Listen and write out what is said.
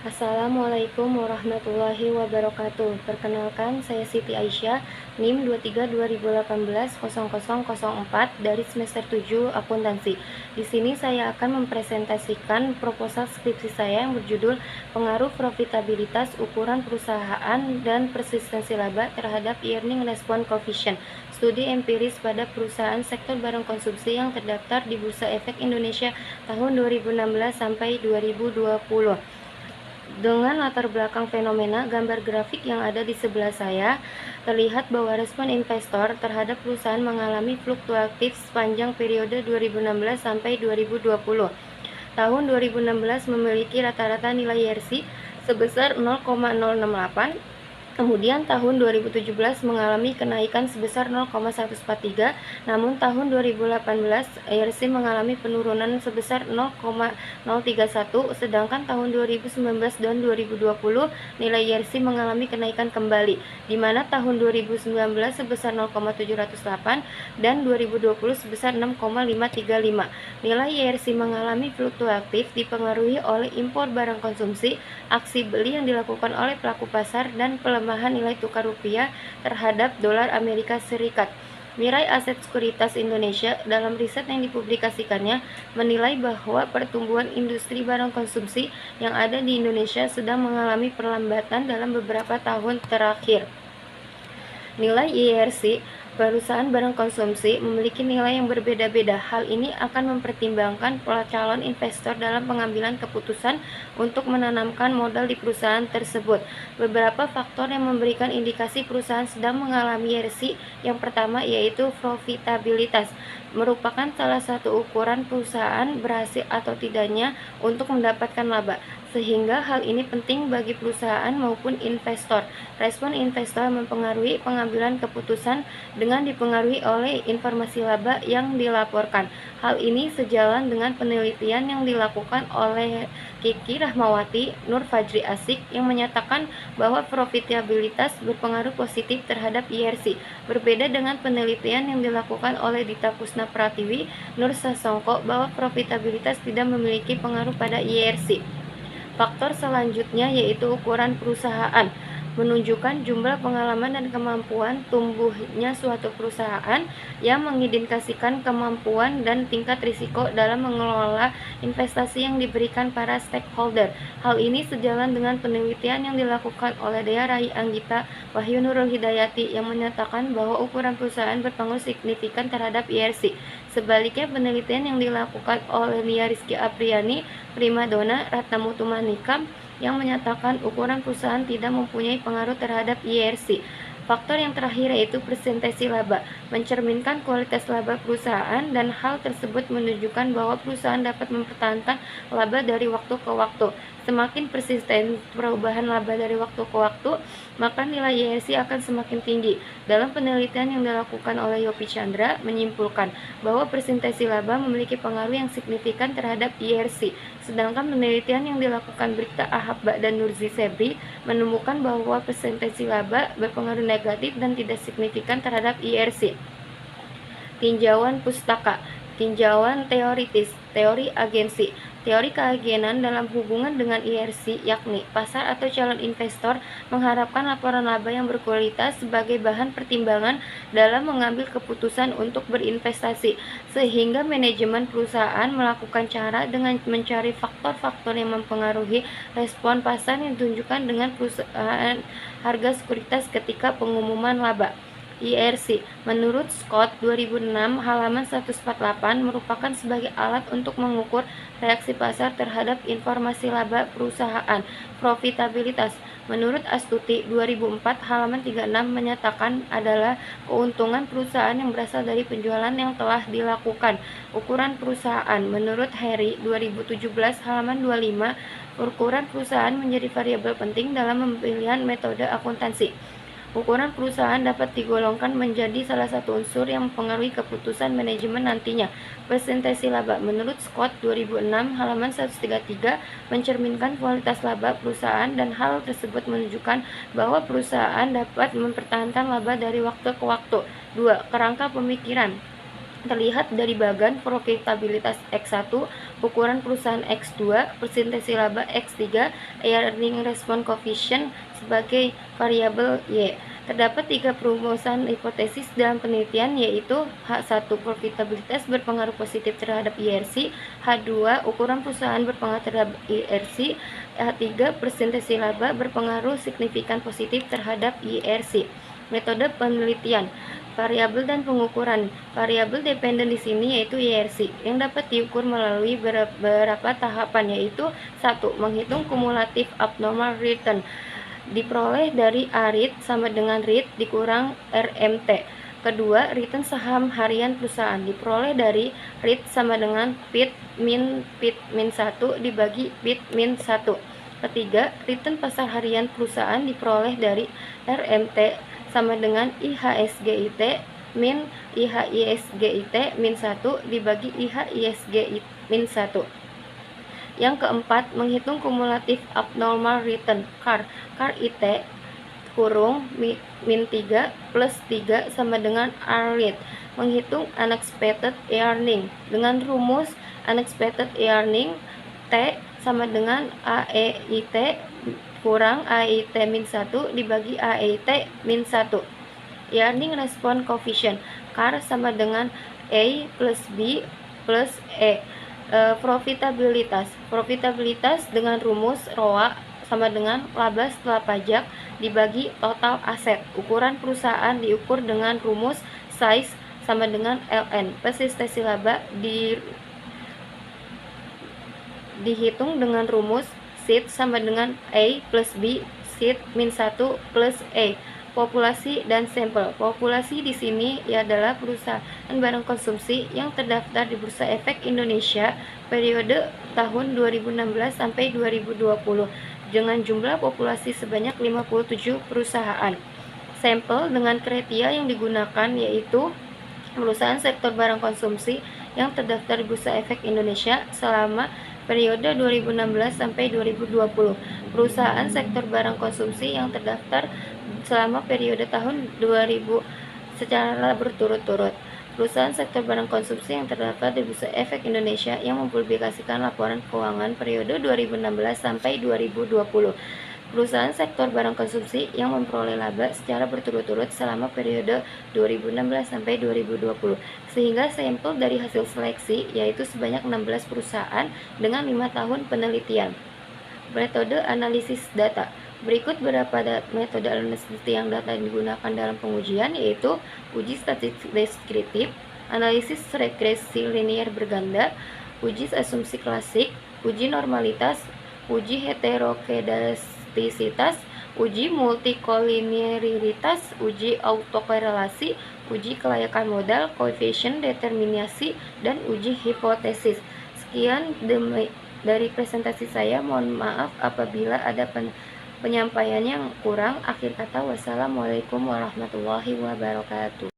Assalamualaikum warahmatullahi wabarakatuh. Perkenalkan, saya Siti Aisyah, NIM 23 2018 0004 dari semester 7 akuntansi. Di sini saya akan mempresentasikan proposal skripsi saya yang berjudul Pengaruh Profitabilitas Ukuran Perusahaan dan Persistensi Laba terhadap Earning Response Coefficient. Studi empiris pada perusahaan sektor barang konsumsi yang terdaftar di Bursa Efek Indonesia tahun 2016 sampai 2020. Dengan latar belakang fenomena gambar grafik yang ada di sebelah saya, terlihat bahwa respon investor terhadap perusahaan mengalami fluktuatif sepanjang periode 2016 sampai 2020. Tahun 2016 memiliki rata-rata nilai YRC sebesar 0,068. Kemudian tahun 2017 mengalami kenaikan sebesar 0,143, namun tahun 2018 IRC mengalami penurunan sebesar 0,031, sedangkan tahun 2019 dan 2020 nilai IRC mengalami kenaikan kembali, di mana tahun 2019 sebesar 0,708 dan 2020 sebesar 0,535. Nilai IRC mengalami fluktuatif dipengaruhi oleh impor barang konsumsi, aksi beli yang dilakukan oleh pelaku pasar, dan pelemahan nilai tukar rupiah terhadap dolar Amerika Serikat. Mirai Aset Sekuritas Indonesia dalam riset yang dipublikasikannya menilai bahwa pertumbuhan industri barang konsumsi yang ada di Indonesia sedang mengalami perlambatan dalam beberapa tahun terakhir. Nilai IRC perusahaan barang konsumsi memiliki nilai yang berbeda-beda. Hal ini akan mempertimbangkan pola calon investor dalam pengambilan keputusan untuk menanamkan modal di perusahaan tersebut. Beberapa faktor yang memberikan indikasi perusahaan sedang mengalami IRC. Yang pertama yaitu profitabilitas, merupakan salah satu ukuran perusahaan berhasil atau tidaknya untuk mendapatkan laba, sehingga hal ini penting bagi perusahaan maupun investor. Respon investor mempengaruhi pengambilan keputusan dengan dipengaruhi oleh informasi laba yang dilaporkan. Hal ini sejalan dengan penelitian yang dilakukan oleh Kiki Rahmawati, Nur Fajri Asik yang menyatakan bahwa profitabilitas berpengaruh positif terhadap IRC. Berbeda dengan penelitian yang dilakukan oleh Dita Kusna Pratiwi, Nur Sasongko bahwa profitabilitas tidak memiliki pengaruh pada IRC. Faktor selanjutnya yaitu ukuran perusahaan, menunjukkan jumlah pengalaman dan kemampuan tumbuhnya suatu perusahaan yang mengindikasikan kemampuan dan tingkat risiko dalam mengelola investasi yang diberikan para stakeholder. Hal ini sejalan dengan penelitian yang dilakukan oleh Dea Rai Anggita Wahyu Nurul Hidayati yang menyatakan bahwa ukuran perusahaan berpengaruh signifikan terhadap IRC. Sebaliknya, penelitian yang dilakukan oleh Nia Rizky Apriani, Primadona, Ratna Mutumanika yang menyatakan ukuran perusahaan tidak mempunyai pengaruh terhadap IRC. Faktor yang terakhir yaitu presentasi laba, mencerminkan kualitas laba perusahaan, dan hal tersebut menunjukkan bahwa perusahaan dapat mempertahankan laba dari waktu ke waktu. Semakin persisten perubahan laba dari waktu ke waktu, maka nilai IRC akan semakin tinggi. Dalam penelitian yang dilakukan oleh Yopi Chandra menyimpulkan bahwa presentasi laba memiliki pengaruh yang signifikan terhadap IRC. Sedangkan penelitian yang dilakukan Brikta Ahabba dan Nurzi Sebri menemukan bahwa presentasi laba berpengaruh negatif dan tidak signifikan terhadap IRC. Tinjauan pustaka, tinjauan teoritis, teori agensi, teori keagenan dalam hubungan dengan IRC, yakni pasar atau calon investor mengharapkan laporan laba yang berkualitas sebagai bahan pertimbangan dalam mengambil keputusan untuk berinvestasi, sehingga manajemen perusahaan melakukan cara dengan mencari faktor-faktor yang mempengaruhi respon pasar yang ditunjukkan dengan perusahaan harga sekuritas ketika pengumuman laba. IRC menurut Scott 2006 halaman 148 merupakan sebagai alat untuk mengukur reaksi pasar terhadap informasi laba perusahaan. Profitabilitas menurut Astuti 2004 halaman 36 menyatakan adalah keuntungan perusahaan yang berasal dari penjualan yang telah dilakukan. Ukuran perusahaan menurut Harry 2017 halaman 25, ukuran perusahaan menjadi variabel penting dalam pemilihan metode akuntansi. Ukuran perusahaan dapat digolongkan menjadi salah satu unsur yang mempengaruhi keputusan manajemen nantinya. Presentasi laba menurut Scott 2006 halaman 133 mencerminkan kualitas laba perusahaan, dan hal tersebut menunjukkan bahwa perusahaan dapat mempertahankan laba dari waktu ke waktu. 2. Kerangka pemikiran terlihat dari bagan profitabilitas X1 ukuran perusahaan X2, persentase laba X3, earning response coefficient sebagai variabel Y. Terdapat 3 perumusan hipotesis dalam penelitian, yaitu H1 profitabilitas berpengaruh positif terhadap IRC, H2 ukuran perusahaan berpengaruh terhadap IRC, H3 persentase laba berpengaruh signifikan positif terhadap IRC. Metode penelitian variabel dan pengukuran. Variabel dependen di sini yaitu IRC yang dapat diukur melalui beberapa tahapan, yaitu 1. Menghitung kumulatif abnormal return diperoleh dari ARIT sama dengan RIT dikurang RMT. Kedua, return saham harian perusahaan diperoleh dari RIT sama dengan PIT min 1 dibagi PIT min 1. Ketiga, return pasar harian perusahaan diperoleh dari RMT sama dengan IHSGIT min IHISGIT min 1 dibagi IHISGIT min 1. Yang keempat, menghitung kumulatif abnormal return CAR IT kurung min 3 plus 3 sama dengan RRIT. Menghitung unexpected earning dengan rumus unexpected earning T sama dengan AEIT kurang AEIT min 1 dibagi AEIT min 1. Earning response coefficient CAR sama dengan A plus B plus E. Profitabilitas dengan rumus ROA sama dengan laba setelah pajak dibagi total aset. Ukuran perusahaan diukur dengan rumus size sama dengan ln. Persentase laba dihitung dengan rumus SIT sama dengan A plus B SIT min 1 plus A. Populasi dan sampel. Populasi di sini adalah perusahaan barang konsumsi yang terdaftar di Bursa Efek Indonesia periode tahun 2016 sampai 2020 dengan jumlah populasi sebanyak 57 perusahaan. Sampel dengan kriteria yang digunakan yaitu perusahaan sektor barang konsumsi yang terdaftar di Bursa Efek Indonesia selama periode 2016 sampai 2020. Perusahaan sektor barang konsumsi yang terdaftar selama periode tahun 2000 secara berturut-turut. Perusahaan sektor barang konsumsi yang terdaftar di Bursa Efek Indonesia yang mempublikasikan laporan keuangan periode 2016 sampai 2020. Perusahaan sektor barang konsumsi yang memperoleh laba secara berturut-turut selama periode 2016 sampai 2020. Sehingga sampel dari hasil seleksi yaitu sebanyak 16 perusahaan dengan 5 tahun penelitian. Metode analisis data. Berikut beberapa metode analisis yang data digunakan dalam pengujian, yaitu uji statistik deskriptif, analisis regresi linear berganda, uji asumsi klasik, uji normalitas, uji heterokedastisitas, uji multikolinearitas, uji autokorelasi, uji kelayakan modal, koefisien determinasi, dan uji hipotesis. Sekian dari presentasi saya. Mohon maaf apabila ada penyampaian yang kurang. Akhir kata, wassalamualaikum warahmatullahi wabarakatuh.